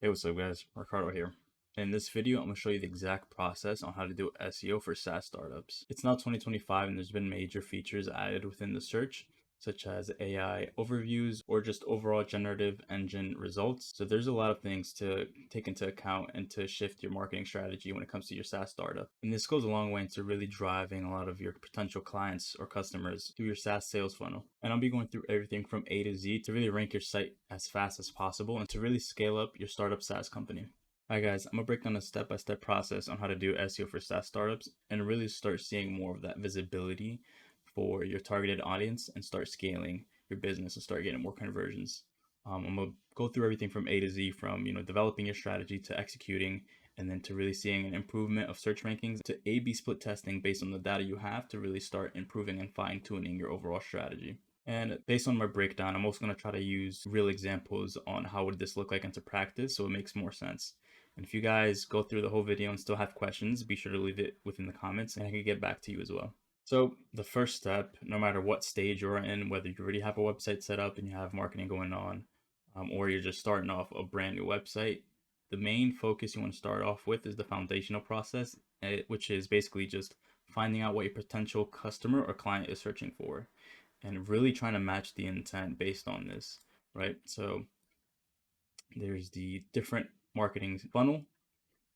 Hey, what's up guys? Ricardo here. In this video, I'm going to show you the exact process on how to do SEO for SaaS startups. It's now 2025 and there's been major features added within the search, such as AI overviews or just overall generative engine results. So there's a lot of things to take into account and to shift your marketing strategy when it comes to your SaaS startup. And this goes a long way into really driving a lot of your potential clients or customers through your SaaS sales funnel. And I'll be going through everything from A to Z to really rank your site as fast as possible and to really scale up your startup SaaS company. Alright guys, I'm going to break down a step-by-step process on how to do SEO for SaaS startups and really start seeing more of that visibility for your targeted audience and start scaling your business and start getting more conversions. I'm going to go through everything from A to Z, from developing your strategy to executing, and then to really seeing an improvement of search rankings, to A/B split testing based on the data you have to really start improving and fine-tuning your overall strategy. And based on my breakdown, I'm also going to try to use real examples on how would this look like into practice so it makes more sense. And if you guys go through the whole video and still have questions, be sure to leave it within the comments and I can get back to you as well. So the first step, no matter what stage you're in, whether you already have a website set up and you have marketing going on, or you're just starting off a brand new website, the main focus you want to start off with is the foundational process, which is basically just finding out what your potential customer or client is searching for and really trying to match the intent based on this, right? So there's the different marketing funnel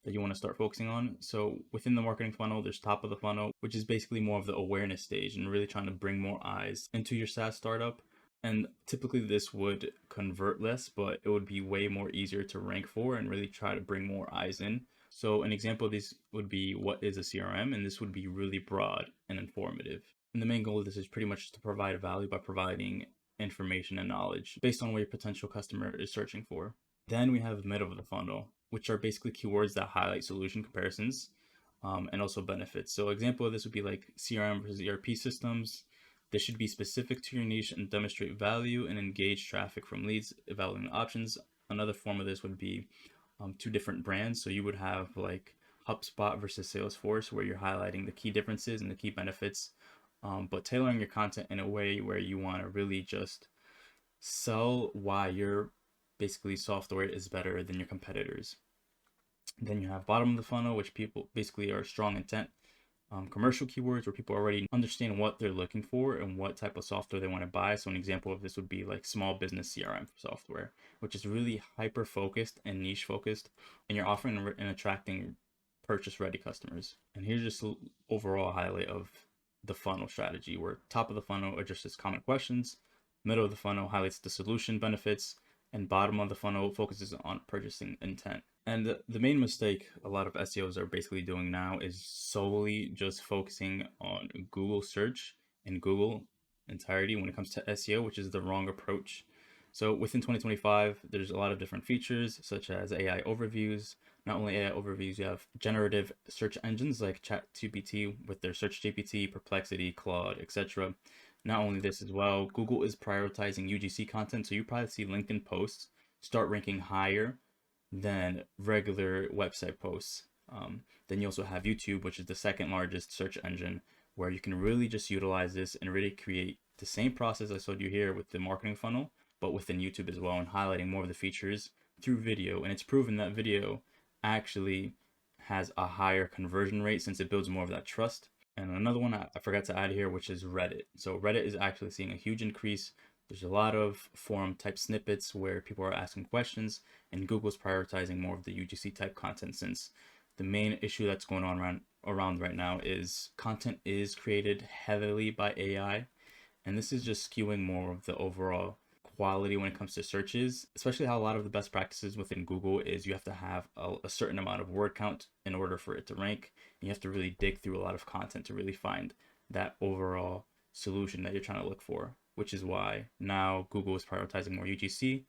that you want to start focusing on. So within the marketing funnel, there's top of the funnel, which is basically more of the awareness stage and really trying to bring more eyes into your SaaS startup. And typically this would convert less, but it would be way more easier to rank for and really try to bring more eyes in. So an example of this would be, what is a CRM? And this would be really broad and informative. And the main goal of this is pretty much to provide value by providing information and knowledge based on what your potential customer is searching for. Then we have middle of the funnel, which are basically keywords that highlight solution comparisons and also benefits. So example of this would be like CRM versus ERP systems. This should be specific to your niche and demonstrate value and engage traffic from leads, evaluating options. Another form of this would be two different brands. So you would have like HubSpot versus Salesforce, where you're highlighting the key differences and the key benefits, but tailoring your content in a way where you want to really just sell why your basically software is better than your competitors. Then you have bottom of the funnel, which people basically are strong intent, commercial keywords where people already understand what they're looking for and what type of software they want to buy. So an example of this would be like small business CRM software, which is really hyper focused and niche focused, and you're offering and attracting purchase ready customers. And here's just an overall highlight of the funnel strategy, where top of the funnel addresses common questions, middle of the funnel highlights the solution benefits, and bottom of the funnel focuses on purchasing intent. And the main mistake a lot of SEOs are basically doing now is solely just focusing on Google search and Google entirety when it comes to SEO, which is the wrong approach. So within 2025, there's a lot of different features such as AI overviews. Not only AI overviews, you have generative search engines like ChatGPT with their Search GPT, Perplexity, Claude, etc. Not only this as well, Google is prioritizing UGC content. So you probably see LinkedIn posts start ranking higher than regular website posts. Then you also have YouTube, which is the second largest search engine, where you can really just utilize this and really create the same process I showed you here with the marketing funnel, but within YouTube as well, and highlighting more of the features through video. And it's proven that video actually has a higher conversion rate since it builds more of that trust. And another one I forgot to add here, which is Reddit. So Reddit is actually seeing a huge increase. There's a lot of forum type snippets where people are asking questions, and Google's prioritizing more of the UGC type content, since the main issue that's going on around right now is content is created heavily by AI, and this is just skewing more of the overall quality when it comes to searches, especially how a lot of the best practices within Google is you have to have a certain amount of word count in order for it to rank. And you have to really dig through a lot of content to really find that overall solution that you're trying to look for, which is why now Google is prioritizing more UGC.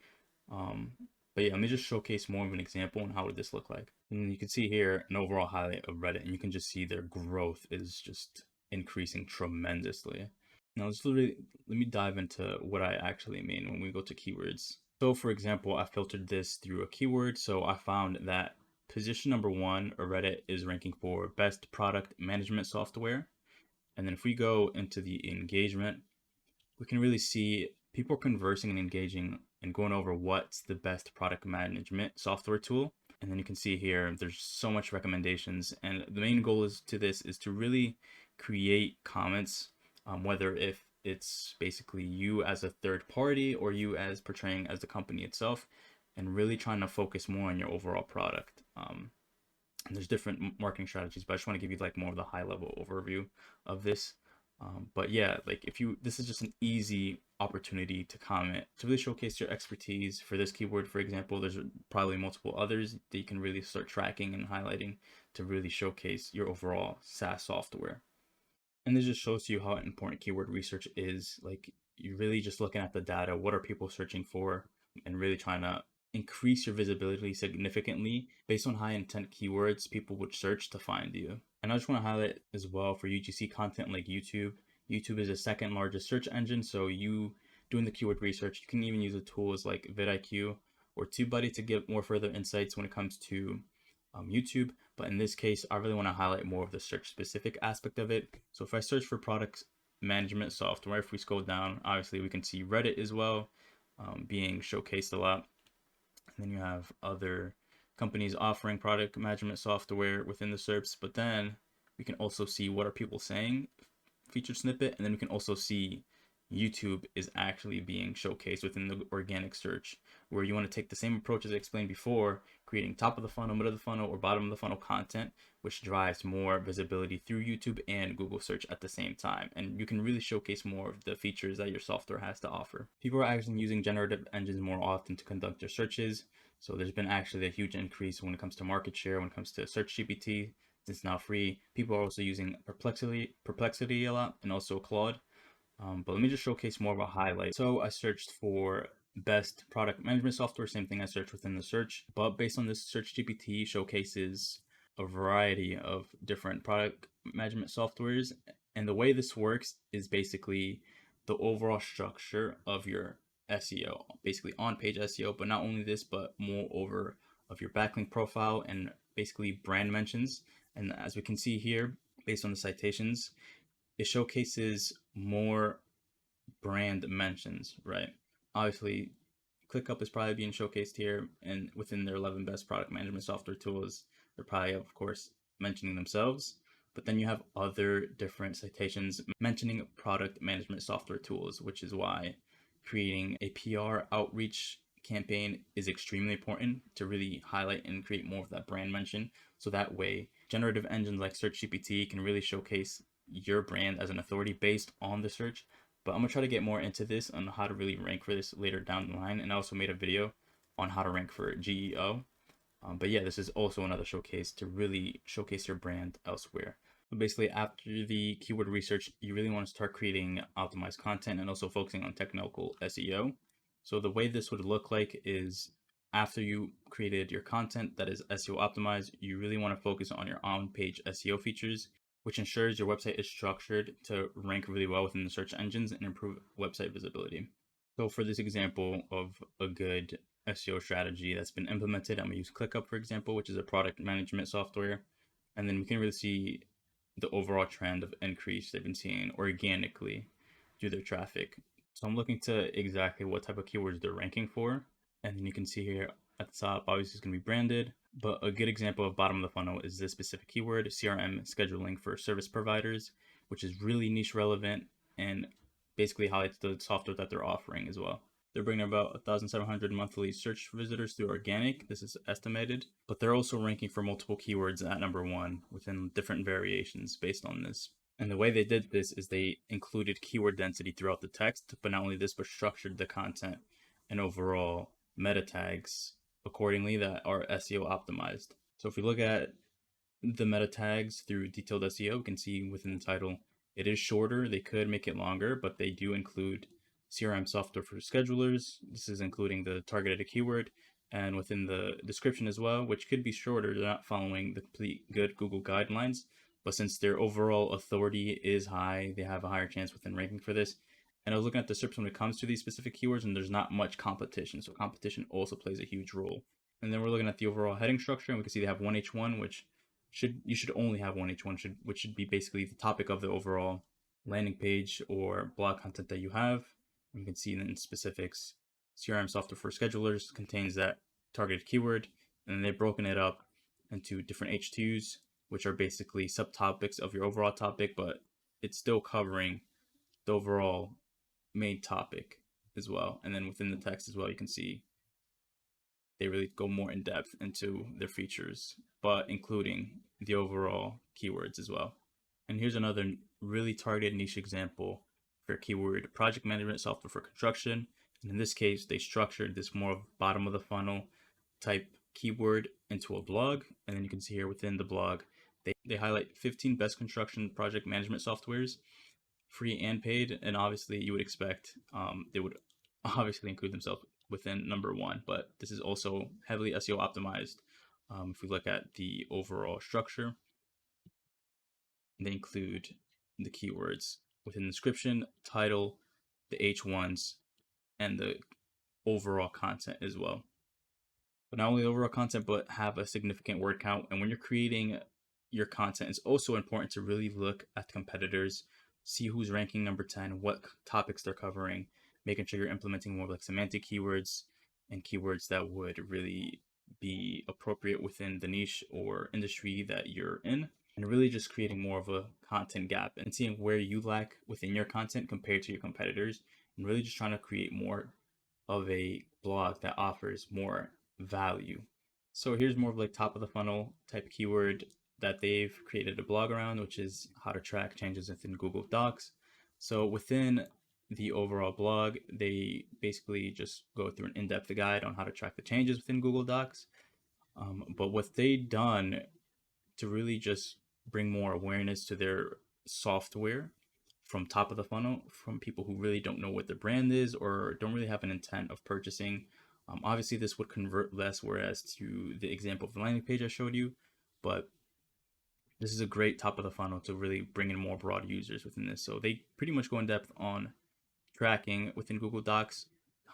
But yeah, let me just showcase more of an example on how would this look like. And you can see here an overall highlight of Reddit, and you can just see their growth is just increasing tremendously. Now let me dive into what I actually mean when we go to keywords. So for example, I filtered this through a keyword. So I found that position number 1 of Reddit is ranking for best product management software. And then if we go into the engagement, we can really see people conversing and engaging and going over what's the best product management software tool. And then you can see here, there's so much recommendations. And the main goal is to really create comments, whether if it's basically you as a third party or you as portraying as the company itself, and really trying to focus more on your overall product. And there's different marketing strategies, but I just want to give you like more of the high level overview of this. But yeah, like this is just an easy opportunity to comment, to really showcase your expertise for this keyword. For example, there's probably multiple others that you can really start tracking and highlighting to really showcase your overall SaaS software. And this just shows you how important keyword research is. Like, you're really just looking at the data. What are people searching for? And really trying to increase your visibility significantly based on high intent keywords people would search to find you. And I just want to highlight as well, for UGC content like YouTube, YouTube is the second largest search engine. So you doing the keyword research, you can even use the tools like vidIQ or TubeBuddy to get more further insights when it comes to YouTube. But in this case, I really want to highlight more of the search specific aspect of it. So if I search for product management software, if we scroll down, obviously we can see Reddit as well being showcased a lot. And then you have other companies offering product management software within the SERPs, but then we can also see what are people saying, featured snippet, and then we can also see YouTube is actually being showcased within the organic search, where you want to take the same approach as I explained before, creating top of the funnel, middle of the funnel, or bottom of the funnel content, which drives more visibility through YouTube and Google search at the same time. And you can really showcase more of the features that your software has to offer. People are actually using generative engines more often to conduct their searches. So there's been actually a huge increase when it comes to market share, when it comes to Search GPT. It's now free. People are also using Perplexity a lot, and also Claude. But let me just showcase more of a highlight. So I searched for best product management software, same thing I searched within the search, but based on this, Search GPT showcases a variety of different product management softwares. And the way this works is basically the overall structure of your SEO, basically on-page SEO, but not only this, but more over of your backlink profile and basically brand mentions. And as we can see here, based on the citations, it showcases more brand mentions, right? Obviously, ClickUp is probably being showcased here, and within their 11 best product management software tools, they're probably, of course, mentioning themselves. But then you have other different citations mentioning product management software tools, which is why creating a PR outreach campaign is extremely important to really highlight and create more of that brand mention. So that way, generative engines like Search GPT can really showcase your brand as an authority based on the search. But I'm gonna try to get more into this on how to really rank for this later down the line. And I also made a video on how to rank for GEO. But yeah, this is also another showcase to really showcase your brand elsewhere. But basically, after the keyword research, you really want to start creating optimized content and also focusing on technical SEO. So the way this would look like is, after you created your content that is SEO optimized, you really want to focus on your on-page SEO features, which ensures your website is structured to rank really well within the search engines and improve website visibility. So for this example of a good SEO strategy that's been implemented, I'm gonna use ClickUp, for example, which is a product management software. And then we can really see the overall trend of increase they've been seeing organically through their traffic. So I'm looking to exactly what type of keywords they're ranking for. And then you can see here at the top, obviously it's gonna be branded, but a good example of bottom of the funnel is this specific keyword, CRM scheduling for service providers, which is really niche relevant and basically highlights the software that they're offering as well. They're bringing about 1,700 monthly search visitors through organic. This is estimated, but they're also ranking for multiple keywords at number one within different variations based on this. And the way they did this is they included keyword density throughout the text, but not only this, but structured the content and overall meta tags accordingly that are SEO optimized. So if we look at the meta tags through detailed SEO, we can see within the title, it is shorter. They could make it longer, but they do include CRM software for schedulers. This is including the targeted keyword, and within the description as well, which could be shorter. They're not following the complete good Google guidelines, but since their overall authority is high, they have a higher chance within ranking for this. And I was looking at the SERPs when it comes to these specific keywords, and there's not much competition. So competition also plays a huge role. And then we're looking at the overall heading structure, and we can see they have 1H1, which you should only have 1H1, which should be basically the topic of the overall landing page or blog content that you have. You can see in specifics CRM software for schedulers contains that targeted keyword, and they've broken it up into different H2s, which are basically subtopics of your overall topic, but it's still covering the overall main topic as well. And then within the text as well, you can see they really go more in depth into their features, but including the overall keywords as well. And here's another really targeted niche example for keyword project management software for construction. And in this case, they structured this more bottom of the funnel type keyword into a blog. And then you can see here within the blog, they highlight 15 best construction project management softwares, free and paid. And obviously you would expect they would obviously include themselves within number one, but this is also heavily SEO optimized. If we look at the overall structure, they include the keywords within the description, title, the H1s, and the overall content as well. But not only the overall content, but have a significant word count. And when you're creating your content, it's also important to really look at competitors, see who's ranking number 10, what topics they're covering, making sure you're implementing more like semantic keywords and keywords that would really be appropriate within the niche or industry that you're in, and really just creating more of a content gap and seeing where you lack within your content compared to your competitors, and really just trying to create more of a blog that offers more value. So here's more of like top of the funnel type keyword that they've created a blog around, which is how to track changes within Google Docs. So within the overall blog, they basically just go through an in-depth guide on how to track the changes within Google Docs. But what they've done to really just bring more awareness to their software from top of the funnel, from people who really don't know what their brand is or don't really have an intent of purchasing. Obviously, this would convert less, whereas to the example of the landing page I showed you, but this is a great top of the funnel to really bring in more broad users within this. So they pretty much go in depth on tracking within Google Docs,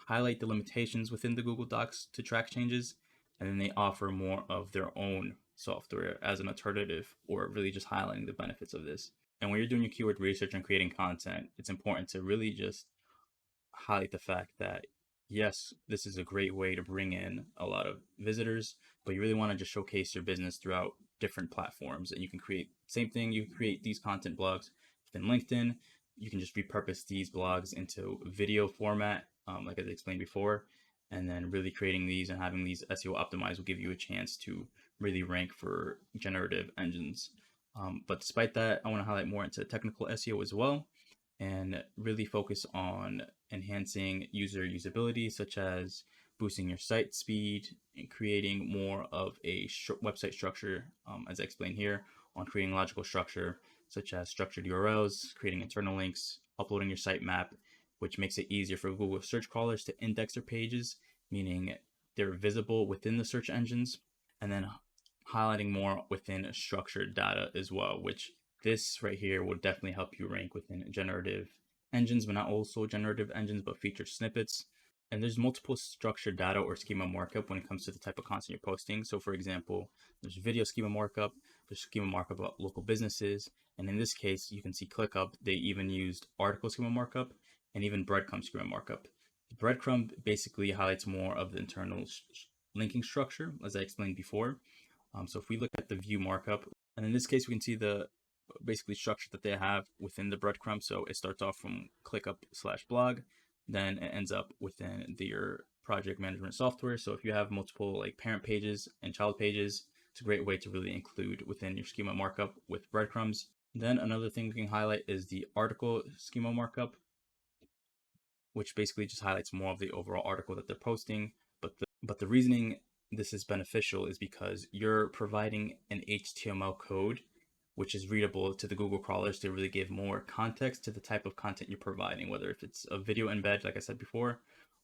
highlight the limitations within the Google Docs to track changes, and then they offer more of their own software as an alternative, or really just highlighting the benefits of this. And when you're doing your keyword research and creating content, it's important to really just highlight the fact that yes, this is a great way to bring in a lot of visitors, but you really want to just showcase your business throughout different platforms. And you can create same thing. You can create these content blogs within LinkedIn. You can just repurpose these blogs into video format, like I explained before, and then really creating these and having these SEO optimized will give you a chance to really rank for generative engines. But despite that, I want to highlight more into technical SEO as well, and really focus on enhancing user usability, such as boosting your site speed and creating more of a website structure, as I explained here, on creating logical structure, such as structured URLs, creating internal links, uploading your sitemap, which makes it easier for Google search crawlers to index their pages, meaning they're visible within the search engines, and then highlighting more within structured data as well, which this right here will definitely help you rank within generative engines, but not also generative engines, but featured snippets. And there's multiple structured data or schema markup when it comes to the type of content you're posting. So for example, there's video schema markup, there's schema markup about local businesses. And in this case, you can see ClickUp, they even used article schema markup and even breadcrumb schema markup. The breadcrumb basically highlights more of the internal linking structure, as I explained before. So if we look at the view markup, and in this case, we can see the basically structure that they have within the breadcrumb. So it starts off from ClickUp/blog, then it ends up within your project management software. So if you have multiple like parent pages and child pages, it's a great way to really include within your schema markup with breadcrumbs. Then another thing we can highlight is the article schema markup, which basically just highlights more of the overall article that they're posting. But the reasoning this is beneficial is because you're providing an HTML code which is readable to the Google crawlers to really give more context to the type of content you're providing, whether if it's a video embed, like I said before,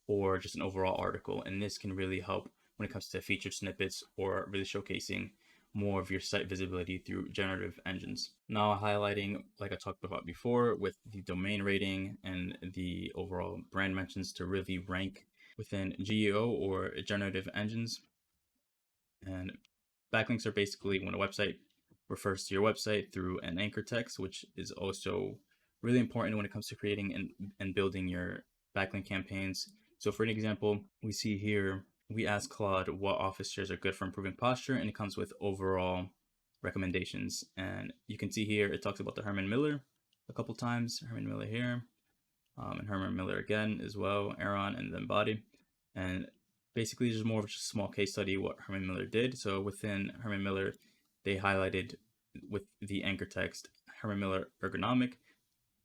or just an overall article. And this can really help when it comes to featured snippets or really showcasing more of your site visibility through generative engines. Now highlighting, like I talked about before, with the domain rating and the overall brand mentions to really rank within GEO or generative engines. And backlinks are basically when a website refers to your website through an anchor text, which is also really important when it comes to creating and building your backlink campaigns. So for an example, we see here, we ask Claude what office chairs are good for improving posture, and it comes with overall recommendations. And you can see here, it talks about the Herman Miller a couple times, Herman Miller here, and Herman Miller again as well, Aaron, and then Body. And basically, there's more of just a small case study what Herman Miller did. So within Herman Miller, they highlighted with the anchor text Herman Miller ergonomic,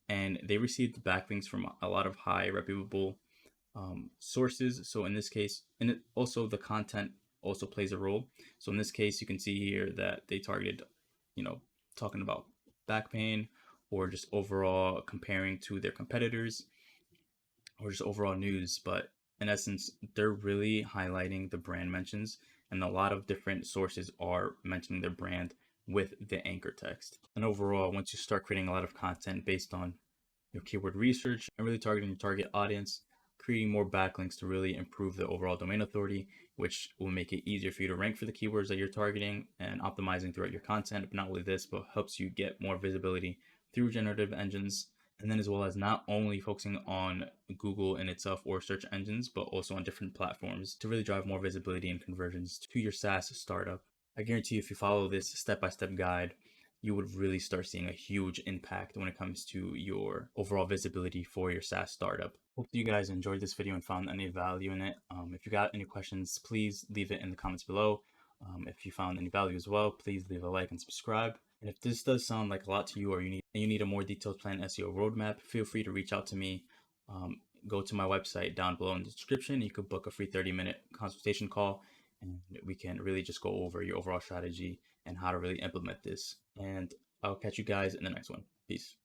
and they received backlinks from a lot of high reputable sources. So in this case, and it also the content also plays a role. So in this case, you can see here that they targeted, talking about back pain, or just overall comparing to their competitors, or just overall news. But in essence, they're really highlighting the brand mentions, and a lot of different sources are mentioning their brand with the anchor text. And overall, once you start creating a lot of content based on your keyword research and really targeting your target audience, creating more backlinks to really improve the overall domain authority, which will make it easier for you to rank for the keywords that you're targeting, and optimizing throughout your content. But not only this, but helps you get more visibility through generative engines. And then as well as not only focusing on Google in itself or search engines, but also on different platforms to really drive more visibility and conversions to your SaaS startup. I guarantee you, if you follow this step-by-step guide, you would really start seeing a huge impact when it comes to your overall visibility for your SaaS startup. Hope you guys enjoyed this video and found any value in it. If you got any questions, please leave it in the comments below. If you found any value as well, please leave a like and subscribe. And if this does sound like a lot to you, or you need a more detailed planned SEO roadmap, feel free to reach out to me. Go to my website down below in the description. You could book a free 30-minute consultation call, and we can really just go over your overall strategy and how to really implement this. And I'll catch you guys in the next one. Peace.